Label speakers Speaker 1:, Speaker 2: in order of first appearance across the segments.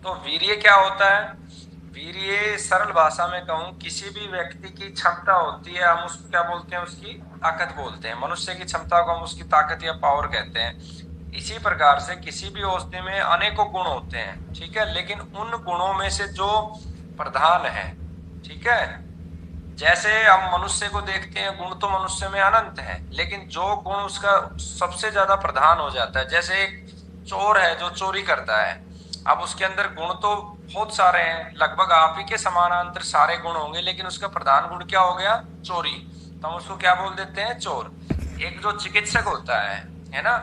Speaker 1: तो वीर्य क्या होता है? वीर्य सरल भाषा में कहूं, किसी भी व्यक्ति की क्षमता होती है, हम उसको क्या बोलते हैं? उसकी ताकत बोलते हैं। मनुष्य की क्षमता को हम उसकी ताकत या पावर कहते हैं। इसी प्रकार से किसी भी औषधि में अनेकों गुण होते हैं, ठीक है, लेकिन उन गुणों में से जो प्रधान है, ठीक है, जैसे हम मनुष्य को देखते हैं, गुण तो मनुष्य में अनंत है, लेकिन जो गुण उसका सबसे ज्यादा प्रधान हो जाता है, जैसे एक चोर है जो चोरी करता है, अब उसके अंदर गुण तो बहुत सारे हैं, लगभग आप ही के समानांतर सारे गुण होंगे, लेकिन उसका प्रधान गुण क्या हो गया? चोरी। तो हम उसको क्या बोल देते हैं? चोर। एक जो चिकित्सक होता है ना,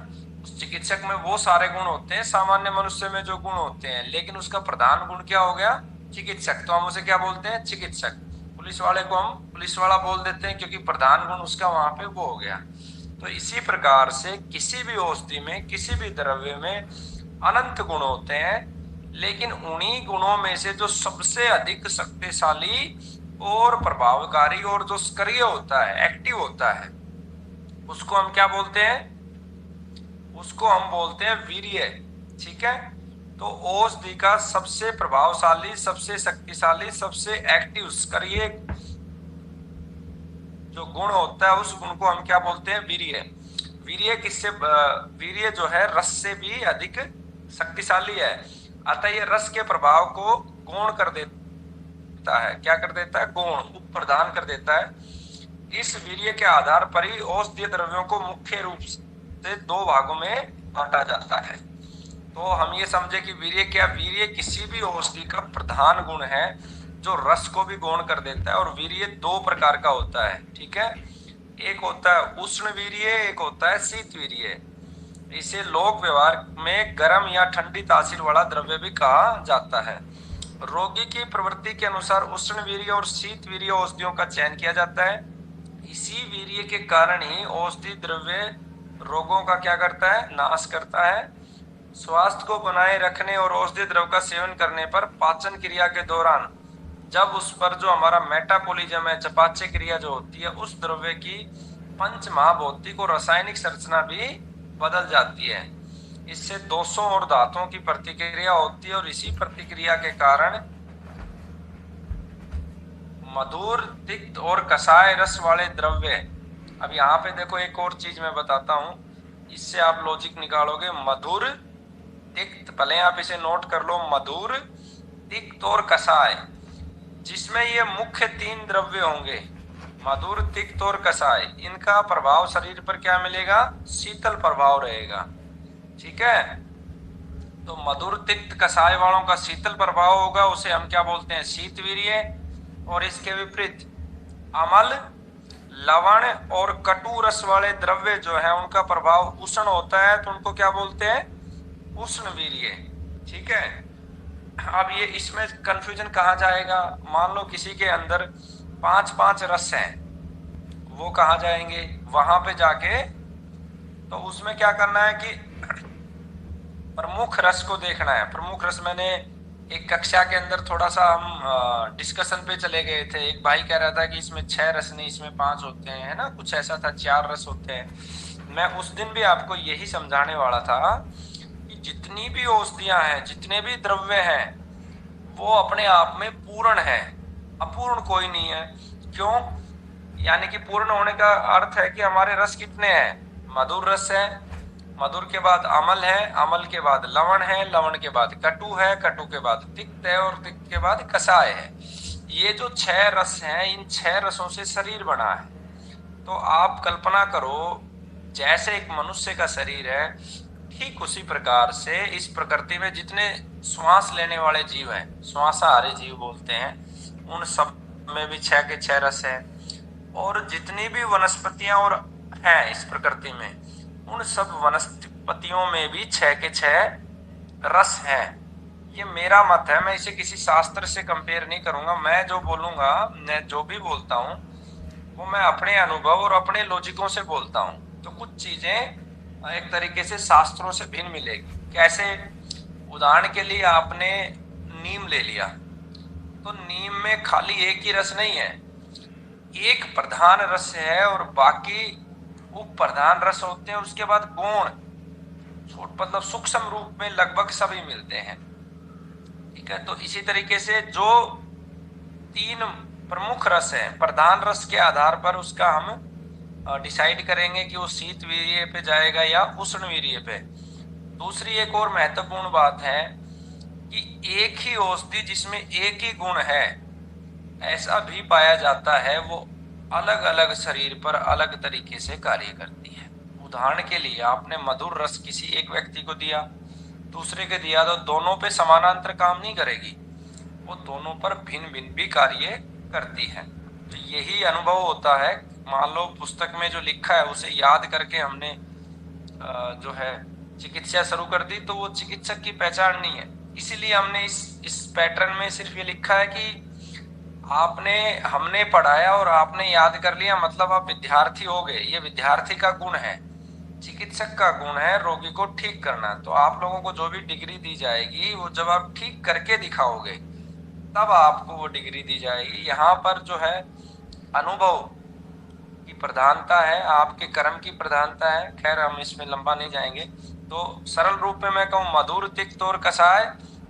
Speaker 1: उस चिकित्सक में वो सारे गुण होते हैं, सामान्य मनुष्य में जो गुण होते हैं, लेकिन उसका प्रधान गुण क्या हो गया? चिकित्सक। तो हम उसे क्या बोलते हैं? चिकित्सक। पुलिस वाले को हम पुलिस वाला बोल देते हैं, क्योंकि प्रधान गुण उसका वहां पे वो हो गया। तो इसी प्रकार से किसी भी औषधि में, किसी भी द्रव्य में अनंत गुण होते हैं, लेकिन उन्हीं गुणों में से जो सबसे अधिक शक्तिशाली और प्रभावकारी और जो सक्रिय होता है, एक्टिव होता है, उसको हम क्या बोलते हैं? उसको हम बोलते हैं वीर्य। ठीक है। तो औषधि का सबसे प्रभावशाली, सबसे शक्तिशाली, सबसे एक्टिव, सक्रिय जो गुण होता है, उस गुण को हम क्या बोलते हैं? वीर्य। वीर्य किससे? वीर्य जो है रस से भी अधिक शक्तिशाली है, अतः ये रस के प्रभाव को गौण कर देता है। क्या कर देता है? गौण, प्रदान कर देता है। इस वीर्य के आधार पर ही औषधीय द्रव्यों को मुख्य रूप से दो भागों में बांटा जाता है। तो हम ये समझे कि वीर्य क्या? वीर्य किसी भी औषधि का प्रधान गुण है जो रस को भी गौण कर देता है। और वीर्य दो प्रकार का होता है, ठीक है। एक होता है उष्ण वीर्य, एक होता है शीत वीर्य। इसे लोक व्यवहार में गर्म या ठंडी तासीर वाला द्रव्य भी कहा जाता है। रोगी की प्रवृत्ति के अनुसार उष्ण वीर्य और शीत वीर्य औषधियों का चयन किया जाता है। इसी वीर्य के कारण ही औषधि द्रव्य रोगों का क्या करता है? नाश करता है। स्वास्थ्य को बनाए रखने और औषधि द्रव्य का सेवन करने पर पाचन क्रिया के दौरान जब उस पर जो हमारा मेटाबॉलिज्म है, चयापचय क्रिया जो होती है, उस द्रव्य की पंच महाभौतिक और रासायनिक संरचना भी बदल जाती है। इससे दोषों और धातुओं की प्रतिक्रिया होती है और इसी प्रतिक्रिया के कारण मधुर, तिक्त और कषाय रस वाले द्रव्य। अब यहाँ पे देखो, एक और चीज मैं बताता हूं, इससे आप लॉजिक निकालोगे। मधुर, तिक्त, भले आप इसे नोट कर लो, मधुर, तिक्त और कषाय, जिसमें ये मुख्य तीन द्रव्य होंगे, मधुर, तिक्त और कषाय, इनका प्रभाव शरीर पर क्या मिलेगा? शीतल प्रभाव रहेगा। ठीक है। तो मधुर, तिक्त, कषाय वालों का शीतल प्रभाव होगा, उसे हम क्या बोलते हैं? शीतवीर्य। और इसके विपरीत अम्ल, लवण और कटु रस वाले द्रव्य जो है, उनका प्रभाव उष्ण होता है, तो उनको क्या बोलते हैं? उष्णवीर्य। ठीक है। अब ये इसमें कंफ्यूजन कहाँ जाएगा? मान लो किसी के अंदर 5-5 रस हैं, वो कहाँ जाएंगे? वहां पे जाके तो उसमें क्या करना है कि प्रमुख रस को देखना है। प्रमुख रस, मैंने एक कक्षा के अंदर थोड़ा सा हम डिस्कशन पे चले गए थे। एक भाई कह रहा था कि इसमें 6 रस नहीं, इसमें 5 होते हैं, है ना, कुछ ऐसा था, 4 रस होते हैं। मैं उस दिन भी आपको यही समझाने वाला था कि जितनी भी औषधियां हैं, जितने भी द्रव्य हैं, वो अपने आप में पूर्ण है, अपूर्ण कोई नहीं है। क्यों? यानी कि पूर्ण होने का अर्थ है कि हमारे रस कितने हैं? मधुर रस है, मधुर के बाद अम्ल है, अम्ल के बाद लवण है, लवण के बाद कटु है, कटु के बाद तिक्त है, और तिक्त के बाद कषाय है। ये जो 6 रस हैं, इन 6 रसों से शरीर बना है। तो आप कल्पना करो, जैसे एक मनुष्य का शरीर है, ठीक उसी प्रकार से इस प्रकृति में जितने श्वास लेने वाले जीव हैं, श्वासाहारी जीव बोलते हैं, उन सब में भी 6 के 6 रस है। और जितनी भी वनस्पतियां और हैं इस प्रकृति में, उन सब वनस्पतियों में भी 6 के 6 रस हैं। ये मेरा मत है, मैं इसे किसी शास्त्र से कंपेयर नहीं करूंगा। मैं जो बोलूंगा, मैं जो भी बोलता हूँ, वो मैं अपने अनुभव और अपने लॉजिकों से बोलता हूँ। तो कुछ चीजें एक तरीके से शास्त्रों से भिन्न मिलेगी। कैसे? उदाहरण के लिए आपने नीम ले लिया, तो नीम में खाली एक ही रस नहीं है, एक प्रधान रस है और बाकी उप प्रधान रस होते हैं। उसके बाद गौण, मतलब सूक्ष्म रूप में लगभग सभी मिलते हैं। ठीक है। तो इसी तरीके से जो 3 प्रमुख रस हैं, प्रधान रस के आधार पर उसका हम डिसाइड करेंगे कि वो शीत वीर्य पे जाएगा या उष्ण वीर्य पे। दूसरी एक और महत्वपूर्ण बात है कि एक ही औषधि जिसमें एक ही गुण है, ऐसा भी पाया जाता है, वो अलग अलग शरीर पर अलग तरीके से कार्य करती है। उदाहरण के लिए आपने मधुर रस किसी एक व्यक्ति को दिया, दूसरे के दिया, तो दोनों पे समानांतर काम नहीं करेगी, वो दोनों पर भिन्न भिन्न भी कार्य करती है। तो यही अनुभव होता है। मान लो पुस्तक में जो लिखा है उसे याद करके हमने जो है चिकित्सा शुरू कर दी, तो वो चिकित्सक की पहचान नहीं है। इसीलिए हमने इस पैटर्न में सिर्फ ये लिखा है कि हमने पढ़ाया और आपने याद कर लिया, मतलब आप विद्यार्थी हो गए। ये विद्यार्थी का गुण है, चिकित्सक का गुण है रोगी को ठीक करना। तो आप लोगों को जो भी डिग्री दी जाएगी वो जब आप ठीक करके दिखाओगे तब आपको वो डिग्री दी जाएगी। यहाँ पर जो है अनुभव की प्रधानता है, आपके कर्म की प्रधानता है। खैर हम इसमें लंबा नहीं जाएंगे। तो सरल रूप में मैं कहूँ, मधुर, तिक्त और कषाय,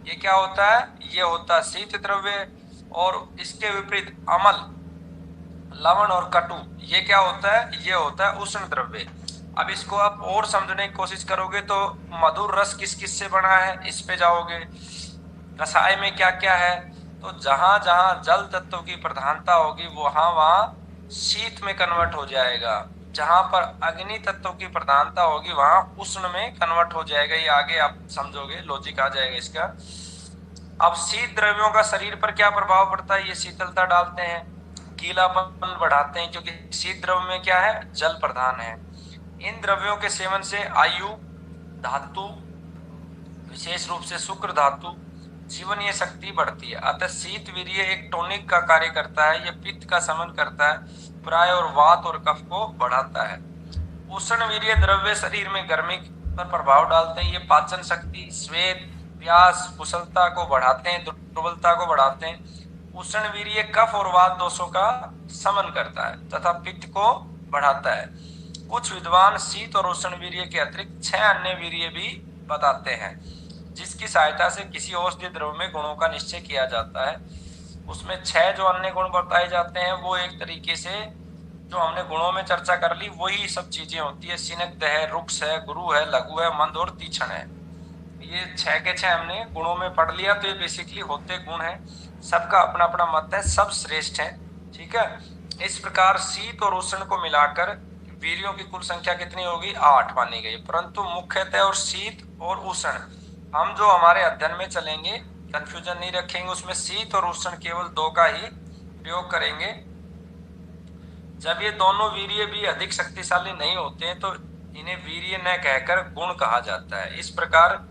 Speaker 1: ये क्या होता है? ये होता है शीत द्रव्य। और इसके विपरीत अमल, लवण और कटु, ये क्या होता है? ये होता है उष्ण द्रव्य। अब इसको आप और समझने की कोशिश करोगे तो मधुर रस किस किस से बना है, इस पे जाओगे। कषाय में क्या क्या है? तो जहां जहां जल तत्व की प्रधानता होगी वहां वहां शीत में कन्वर्ट हो जाएगा। जहां पर अग्नि तत्व की प्रधानता होगी वहां उष्ण में कन्वर्ट हो जाएगा। ये आगे आप समझोगे, लॉजिक आ जाएगा इसका। अब शीत द्रव्यों का शरीर पर क्या प्रभाव पड़ता है? ये शीतलता डालते हैं, गीलापन बढ़ाते हैं, क्योंकि शीत द्रव्य में क्या है? जल प्रधान है। इन द्रव्यों के सेवन से आयु, धातु, विशेष रूप से शुक्र धातु, जीवनीय शक्ति बढ़ती है। अतः शीत वीर्य एक टॉनिक का कार्य करता है। यह पित्त का शमन करता है, प्राय और वात और कफ को बढ़ाता है। उष्ण वीर्य द्रव्य शरीर में गर्मी पर प्रभाव डालते हैं। ये पाचन शक्ति, श्वेत, प्यास, कुशलता को बढ़ाते हैं, दुर्बलता को बढ़ाते हैं। उष्ण वीर्य कफ और वात दोषों का शमन करता है तथा पित्त को बढ़ाता है। कुछ विद्वान शीत और उष्ण वीर्य के अतिरिक्त 6 अन्य वीर्य भी बताते हैं, जिसकी सहायता से किसी औषधीय द्रव्य में गुणों का निश्चय किया जाता है। उसमें 6 जो अन्य गुण बताए जाते हैं वो एक तरीके से जो हमने गुणों में चर्चा कर ली वही सब चीजें होती है। स्निग्ध है, रुक्ष है, गुरु है, लघु है, मंद और तीक्ष्ण है। ये 6 के 6 हमने गुणों में पढ़ लिया। तो ये बेसिकली होते गुण है, सबका अपना अपना मत है, सब श्रेष्ठ है। ठीक है। इस प्रकार शीत और उष्ण को मिलाकर वीर्यों की कुल संख्या कितनी होगी? 8 मानी गई। परंतु मुख्यतः और शीत और उष्ण हम जो हमारे अध्ययन में चलेंगे, कंफ्यूजन नहीं रखेंगे, उसमें शीत और उष्ण केवल 2 का ही प्रयोग करेंगे। जब ये दोनों वीर्य भी अधिक शक्तिशाली नहीं होते हैं तो इन्हें वीर्य न कहकर गुण कहा जाता है। इस प्रकार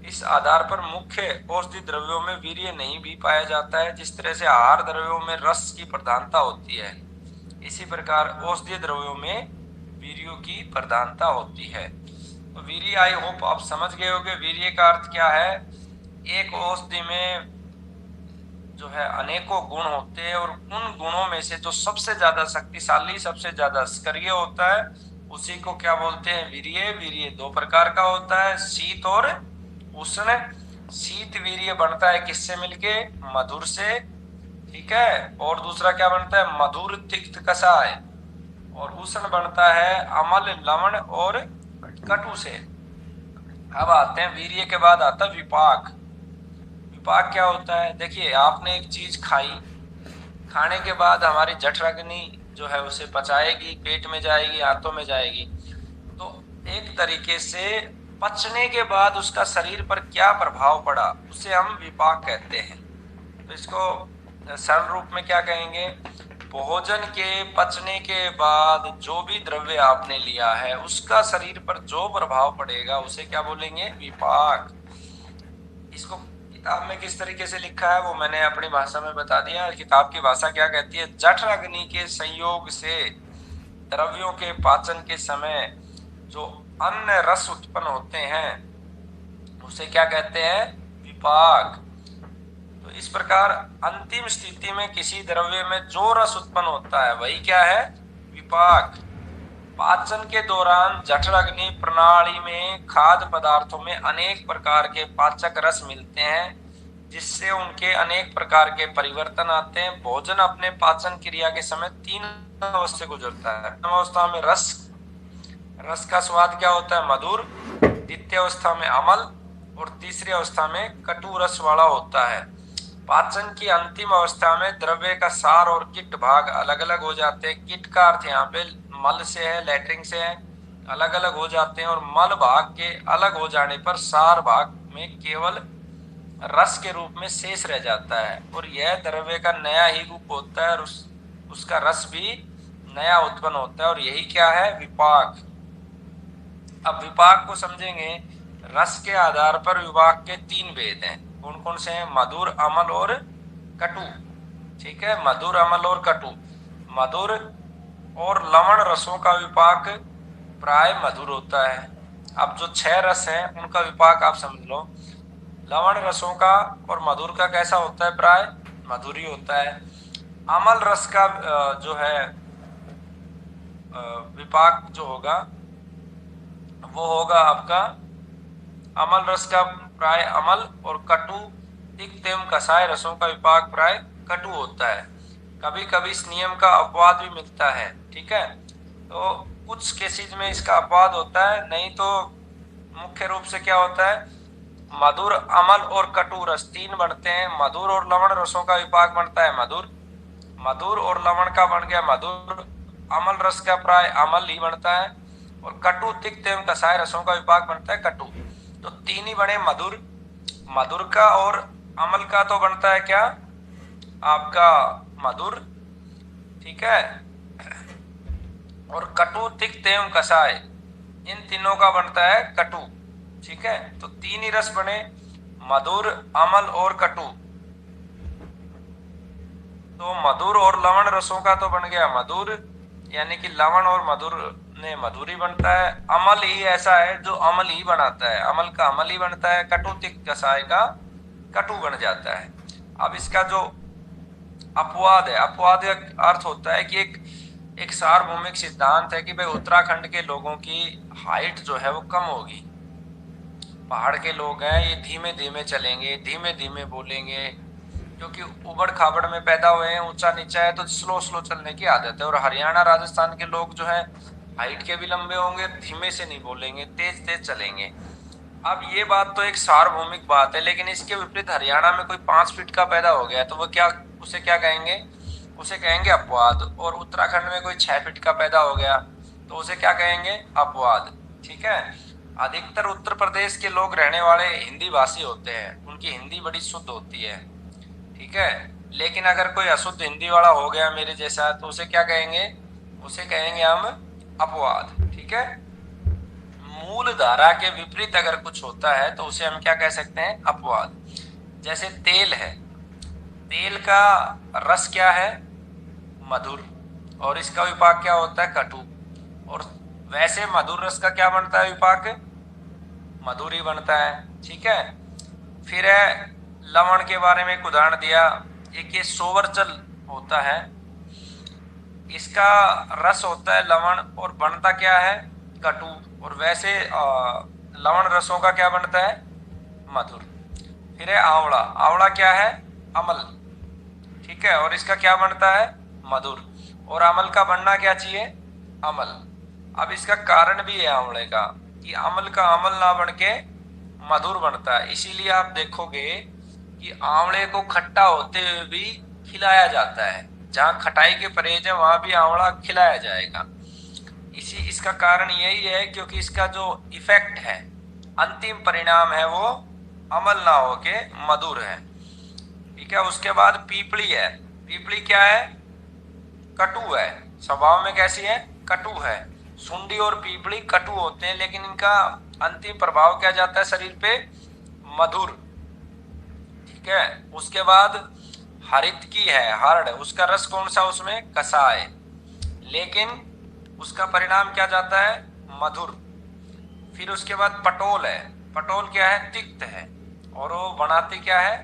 Speaker 1: इस आधार पर मुख्य औषधि द्रव्यों में वीर्य नहीं भी पाया जाता है। जिस तरह से आहार द्रव्यों में रस की प्रधानता होती है, इसी प्रकार औषधीय द्रव्यों में वीर्यों की प्रधानता होती है। तो वीर्य, आई होप आप समझ गए होंगे वीर्य का अर्थ क्या है। एक औषधि में जो है अनेकों गुण होते हैं और उन गुणों में से जो सबसे ज्यादा शक्तिशाली, सबसे ज्यादा सक्रिय होता है उसी को क्या बोलते हैं? वीर्य। वीर्य 2 प्रकार का होता है, शीत और उष्ण। शीत वीर्य बनता है किससे मिलके? मधुर से। ठीक है। और दूसरा क्या बनता है? मधुर, तिक्त, कषाय। और उष्ण बनता है अमल, लवण और कटु से। अब आते हैं वीर्य के बाद आता है विपाक। विपाक क्या होता है? देखिए, आपने एक चीज खाई, खाने के बाद हमारी जठराग्नि जो है उसे पचाएगी, पेट में जाएगी, आंतों में जाएगी। तो एक तरीके से पचने के बाद उसका शरीर पर क्या प्रभाव पड़ा उसे हम विपाक कहते हैं। तो इसको सरल रूप में क्या कहेंगे? भोजन के पचने के बाद जो भी द्रव्य आपने लिया है उसका शरीर पर जो प्रभाव पड़ेगा उसे क्या बोलेंगे? विपाक। इसको किताब में किस तरीके से लिखा है वो मैंने अपनी भाषा में बता दिया। किताब की भाषा क्या कहती है? जठराग्नि के संयोग से द्रव्यों के पाचन के समय जो अन्य रस उत्पन्न होते हैं उसे क्या कहते हैं? विपाक। तो इस प्रकार अंतिम स्थिति में किसी द्रव्य में जो रस उत्पन्न होता है वही क्या है? विपाक। पाचन के दौरान जठराग्नि प्रणाली में खाद्य पदार्थों में अनेक प्रकार के पाचक रस मिलते हैं जिससे उनके अनेक प्रकार के परिवर्तन आते हैं। भोजन अपने पाचन क्रिया के समय तीन अवस्था से गुजरता है। प्रथम अवस्था में रस, रस का स्वाद क्या होता है? मधुर। द्वितीय अवस्था में अमल और तीसरी अवस्था में कटु रस वाला होता है। पाचन की अंतिम अवस्था में द्रव्य का सार और कीट भाग अलग अलग हो जाते हैं। कीट का अर्थ यहाँ पे मल से है, लैट्रिन से है, अलग अलग हो जाते हैं। और मल भाग के अलग हो जाने पर सार भाग में केवल रस के रूप में शेष रह जाता है और यह द्रव्य का नया ही रूप होता है और उसका रस भी नया उत्पन्न होता है और यही क्या है? विपाक। अब विपाक को समझेंगे। रस के आधार पर विपाक के तीन भेद हैं। कौन कौन से हैं? मधुर, अमल और कटु। ठीक है, मधुर, अमल और कटु। मधुर और लवण रसों का विपाक प्राय मधुर होता है। अब जो 6 रस हैं उनका विपाक आप समझ लो। लवण रसों का और मधुर का कैसा होता है? प्राय मधुर ही होता है। अमल रस का जो है विपाक जो होगा वो होगा आपका अमल रस का प्राय अमल और कटु, तिक्त एवं कसाय रसों का विपाक प्राय कटु होता है। कभी कभी इस नियम का अपवाद भी मिलता है। ठीक है, तो कुछ केसेज में इसका अपवाद होता है, नहीं तो मुख्य रूप से क्या होता है? मधुर, अमल और कटु रस तीन बनते हैं। मधुर और लवण रसों का विपाक बनता है मधुर। मधुर और लवण का बन गया मधुर। अमल रस का प्राय अमल ही बनता है और कटु, तिक्त एवं कसाय रसों का विपाक बनता है कटु। तो तीन ही बने मधुर। मधुर का और अमल का तो बनता है क्या? आपका मधुर। ठीक है, और कटु, तिक्त एवं कसाय, इन तीनों का बनता है कटु। ठीक है, तो तीन ही रस बने, मधुर, अमल और कटु। तो मधुर और लवण रसों का तो बन गया मधुर, यानी कि लवण और मधुर ने मधुर ही बनता है। अमल ही ऐसा है जो अमल ही बनाता है, अमल का अमल ही बनता है। कटु, तिक्त, कसाय का कटु बन जाता है। अब इसका जो अपवाद है, अपवाद का अर्थ होता है कि एक सार्वभौमिक सिद्धांत है कि भाई उत्तराखंड के लोगों की हाइट जो है वो कम होगी। पहाड़ के लोग हैं, ये धीमे धीमे चलेंगे, धीमे धीमे बोलेंगे, क्योंकि उबड़ खाबड़ में पैदा हुए हैं, ऊंचा नीचा है, तो स्लो स्लो चलने की आदत है। और हरियाणा राजस्थान के लोग जो है हाइट के भी लंबे होंगे, धीमे से नहीं बोलेंगे, तेज तेज चलेंगे। अब ये बात तो एक सार्वभौमिक बात है, लेकिन इसके विपरीत हरियाणा में कोई 5 फीट का पैदा हो गया तो वो क्या, उसे क्या कहेंगे? उसे कहेंगे अपवाद। और उत्तराखंड में कोई 6 फीट का पैदा हो गया तो उसे क्या कहेंगे? अपवाद। ठीक है, अधिकतर उत्तर प्रदेश के लोग रहने वाले हिंदी भाषी होते हैं, उनकी हिंदी बड़ी शुद्ध होती है। ठीक है, लेकिन अगर कोई अशुद्ध हिंदी वाला हो गया मेरे जैसा तो उसे क्या कहेंगे? उसे कहेंगे हम अपवाद। ठीक है, मूल धारा के विपरीत अगर कुछ होता है तो उसे हम क्या कह सकते हैं? अपवाद। जैसे तेल है, तेल का रस क्या है? मधुर, और इसका विपाक क्या होता है? कटु। और वैसे मधुर रस का क्या बनता है विपाक? मधुर ही बनता है। ठीक है, फिर है लवण के बारे में एक उदाहरण दिया, एक ये सोवरचल होता है, इसका रस होता है लवण और बनता क्या है? कटु। और वैसे लवण रसों का क्या बनता है? मधुर। फिर है आंवला, आंवला क्या है? अमल। ठीक है, और इसका क्या बनता है? मधुर। और अमल का बनना क्या चाहिए? अमल। अब इसका कारण भी है आंवले का कि अमल का अमल ना बन के मधुर बनता है। इसीलिए आप देखोगे कि आंवले को खट्टा होते हुए भी खिलाया जाता है। जहाँ खटाई के परहेज है वहां भी आंवला खिलाया जाएगा। इसका कारण यही है क्योंकि इसका जो इफेक्ट है, अंतिम परिणाम है, वो अमल ना होके मधुर है। ठीक है, उसके बाद पीपली है। पीपली क्या है? कटु है, स्वभाव में कैसी है? कटु है। सुंडी और पीपली कटु होते हैं, लेकिन इनका अंतिम प्रभाव क्या जाता है शरीर पे? मधुर। ठीक है, उसके बाद हरित की है, हर्ड, उसका रस कौन सा? उसमें कसाय, लेकिन उसका परिणाम क्या जाता है? मधुर। फिर उसके बाद पटोल है, पटोल क्या है? तिक्त है, और वो बनाती क्या है?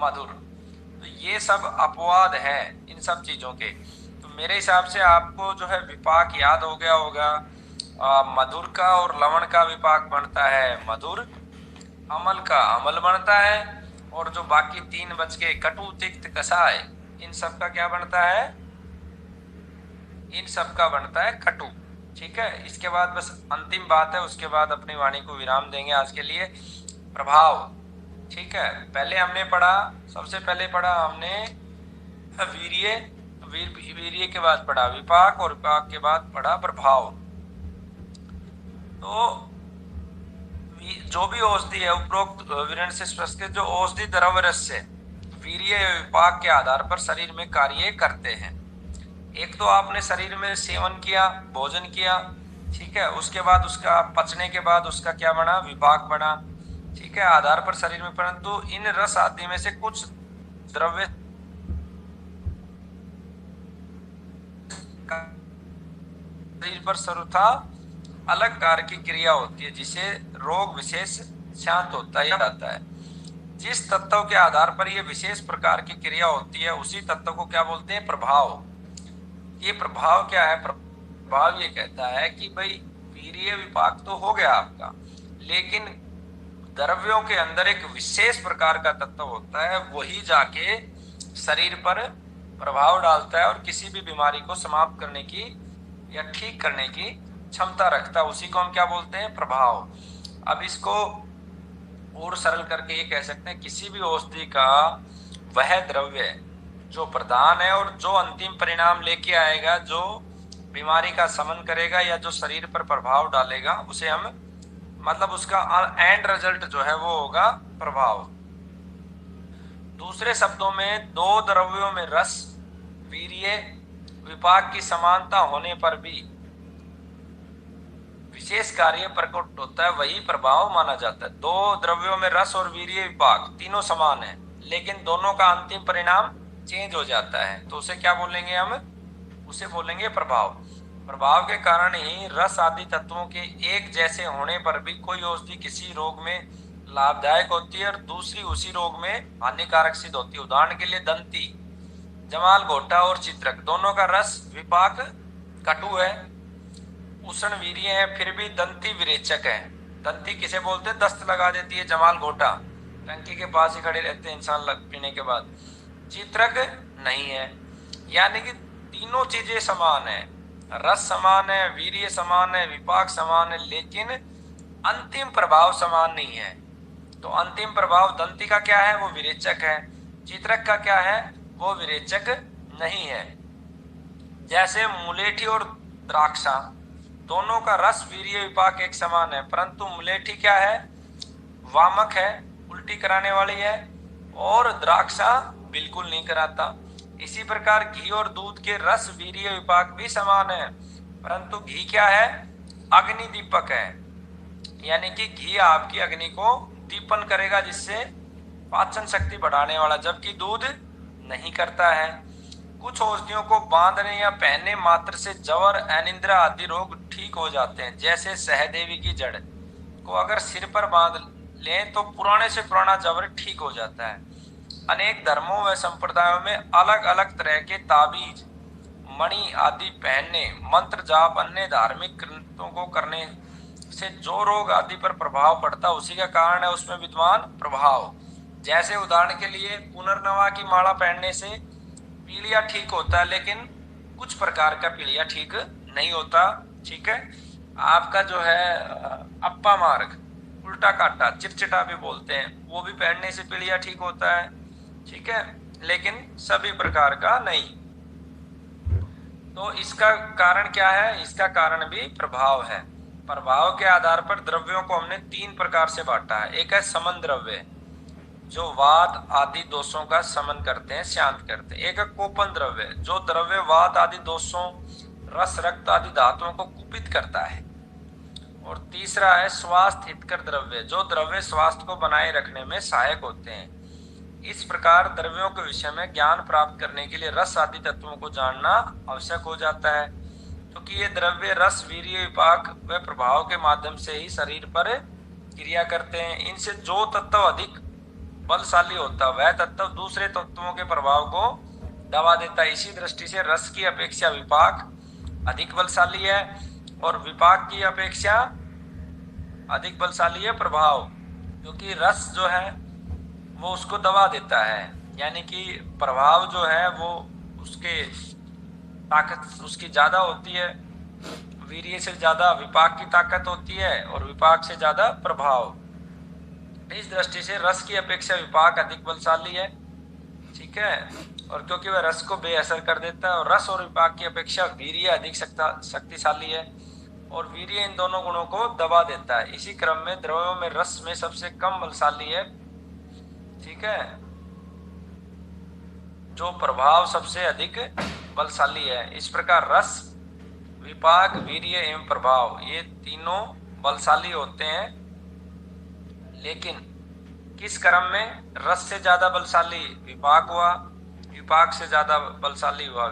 Speaker 1: मधुर। तो ये सब अपवाद हैं इन सब चीजों के। तो मेरे हिसाब से आपको जो है विपाक याद हो गया होगा। मधुर का और लवण का विपाक बनता है मधुर, अमल का अमल बनता है, और जो बाकी 3 बच गए कटु तिक्त कसाय, इन सब का क्या बनता है? इन सब का बनता है कटु। ठीक है, इसके बाद बस अंतिम बात है, उसके बाद अपनी वाणी को विराम देंगे आज के लिए। प्रभाव। ठीक है, पहले हमने पढ़ा, सबसे पहले पढ़ा हमने वीर्य, वीर्य के बाद पढ़ा विपाक, और विपाक के बाद पढ़ा प्रभाव। तो जो भी औषधि है उपरोक्त विवरण से स्पष्ट है, जो औषधि द्रव्य रस से वीर्य विपाक के आधार पर शरीर में कार्य करते हैं। एक तो आपने शरीर में सेवन किया, भोजन किया, ठीक है, उसके बाद उसका पचने के बाद उसका क्या बना? विपाक बना। ठीक है, आधार पर शरीर में, परंतु इन रस आदि में से कुछ द्रव्य शरीर पर सर्वथा अलग कार्य की क्रिया होती है, जिसे रोग विशेष शांत होता है जाता है। जिस तत्व के आधार पर यह विशेष प्रकार की क्रिया होती है उसी तत्व को क्या बोलते हैं? प्रभाव। ये प्रभाव क्या है? प्रभाव ये कहता है कि भाई वीर्य विपाक तो हो गया आपका, लेकिन द्रव्यों के अंदर एक विशेष प्रकार का तत्व होता है, वही जाके शरीर पर प्रभाव डालता है और किसी भी बीमारी को समाप्त करने की या ठीक करने की क्षमता रखता है। उसी को हम क्या बोलते हैं? प्रभाव। अब इसको और सरल करके ये कह सकते हैं, किसी भी औषधि का वह द्रव्य जो प्रधान है और जो अंतिम परिणाम लेके आएगा, जो बीमारी का शमन करेगा या जो शरीर पर प्रभाव डालेगा, उसे हम मतलब उसका एंड रिजल्ट जो है वो होगा प्रभाव। दूसरे शब्दों में दो द्रव्यों में रस वीर्य विपाक की समानता होने पर भी विशेष कार्य प्रकट होता है, वही प्रभाव माना जाता है। दो द्रव्यों में रस और वीर्य विपाक तीनों समान है, लेकिन दोनों का अंतिम परिणाम चेंज हो जाता है, तो उसे क्या बोलेंगे हम? उसे बोलेंगे प्रभाव। प्रभाव के कारण ही रस आदि तत्वों के एक जैसे होने पर भी कोई औषधि किसी रोग में लाभदायक होती है और दूसरी उसी रोग में हानिकारक सिद्ध होती है। उदाहरण के लिए दंती, जमाल घोटा और चित्रक, दोनों का रस विपाक कटु है, उष्ण वीर्य है, फिर भी दंती विरेचक है। दंती किसे बोलते हैं? दस्त लगा देती है। जमाल घोटा, टंकी के पास ही खड़े रहते हैं इंसान पीने के बाद। चित्रक नहीं है। यानी कि तीनों चीजें समान है, रस समान है, वीर्य समान है, विपाक समान है, लेकिन अंतिम प्रभाव समान नहीं है। तो अंतिम प्रभाव दंती का क्या है? वो विरेचक है। चित्रक का क्या है? वो विरेचक नहीं है। जैसे मुलेठी और द्राक्षा, दोनों का रस वीर्य विपाक एक समान है, परंतु मुलेठी क्या है? वामक है, उल्टी कराने वाली है, और द्राक्षा बिल्कुल नहीं कराता। इसी प्रकार घी और दूध के रस वीर्य विपाक भी समान है, परंतु घी क्या है? अग्नि दीपक है, यानी कि घी आपकी अग्नि को दीपन करेगा, जिससे पाचन शक्ति बढ़ाने वाला, जबकि दूध नहीं करता है। कुछ औषधियों को बांधने या पहनने मात्र से जवर, अनिद्रा आदि रोग ठीक हो जाते हैं। जैसे सहदेवी की जड़ को अगर सिर पर बांध लें तो पुराने से पुराना जवर ठीक हो जाता है। अनेक धर्मों व संप्रदायों में अलग अलग तरह के ताबीज, मणि आदि पहनने, मंत्र जाप, अन्य धार्मिक कृत्यों को करने से जो रोग आदि पर प्रभाव पड़ता है उसी का कारण है उसमें विद्वान प्रभाव। जैसे उदाहरण के लिए पुनर्नवा की माला पहनने से पीलिया ठीक होता है, लेकिन कुछ प्रकार का पीलिया ठीक नहीं होता। ठीक है, आपका जो है अप्पा मार्ग, उल्टा काटा, चिरचिटा भी बोलते हैं, वो भी पहनने से पीलिया ठीक होता है। ठीक है, लेकिन सभी प्रकार का नहीं। तो इसका कारण क्या है? इसका कारण भी प्रभाव है। प्रभाव के आधार पर द्रव्यों को हमने 3 प्रकार से बांटा है। एक है समन द्रव्य, जो वात आदि दोषों का समन करते हैं, शांत करते हैं। एक है कोपन द्रव्य, जो द्रव्य वात आदि दोषों, रस, रक्त आदि धातुओं को कुपित करता है। और तीसरा है स्वास्थ्य हितकर द्रव्य, जो द्रव्य स्वास्थ्य को बनाए रखने में सहायक होते हैं। इस प्रकार द्रव्यों के विषय में ज्ञान प्राप्त करने के लिए रस आदि तत्वों को जानना आवश्यक हो जाता है, क्योंकि ये द्रव्य रस, वीर्य, विपाक व प्रभाव के माध्यम से ही शरीर पर क्रिया करते हैं। इनसे जो तत्व अधिक बलशाली होता है वह तत्व दूसरे तत्वों के प्रभाव को दबा देता है। इसी दृष्टि से रस की अपेक्षा विपाक अधिक बलशाली है और विपाक की अपेक्षा अधिक बलशाली है प्रभाव, क्योंकि रस जो है वो उसको दबा देता है। यानी कि प्रभाव जो है वो उसके ताकत उसकी ज्यादा होती है, वीर्य से ज्यादा विपाक की ताकत होती है और विपाक से ज्यादा प्रभाव। इस दृष्टि से रस की अपेक्षा विपाक अधिक बलशाली है, ठीक है। और क्योंकि वह रस को बेअसर कर देता है, और रस और विपाक की अपेक्षा वीर्य अधिक शक्तिशाली है, और वीर्य इन दोनों गुणों को दबा देता है। इसी क्रम में द्रव्यों में रस में सबसे कम बलशाली है, ठीक है, जो प्रभाव सबसे अधिक बलशाली है। इस प्रकार रस, विपाक, वीर्य एवं प्रभाव ये तीनों बलशाली होते हैं, लेकिन किस क्रम में? रस से ज्यादा बलशाली विपाक हुआ, विपाक से ज्यादा बलशाली हुआ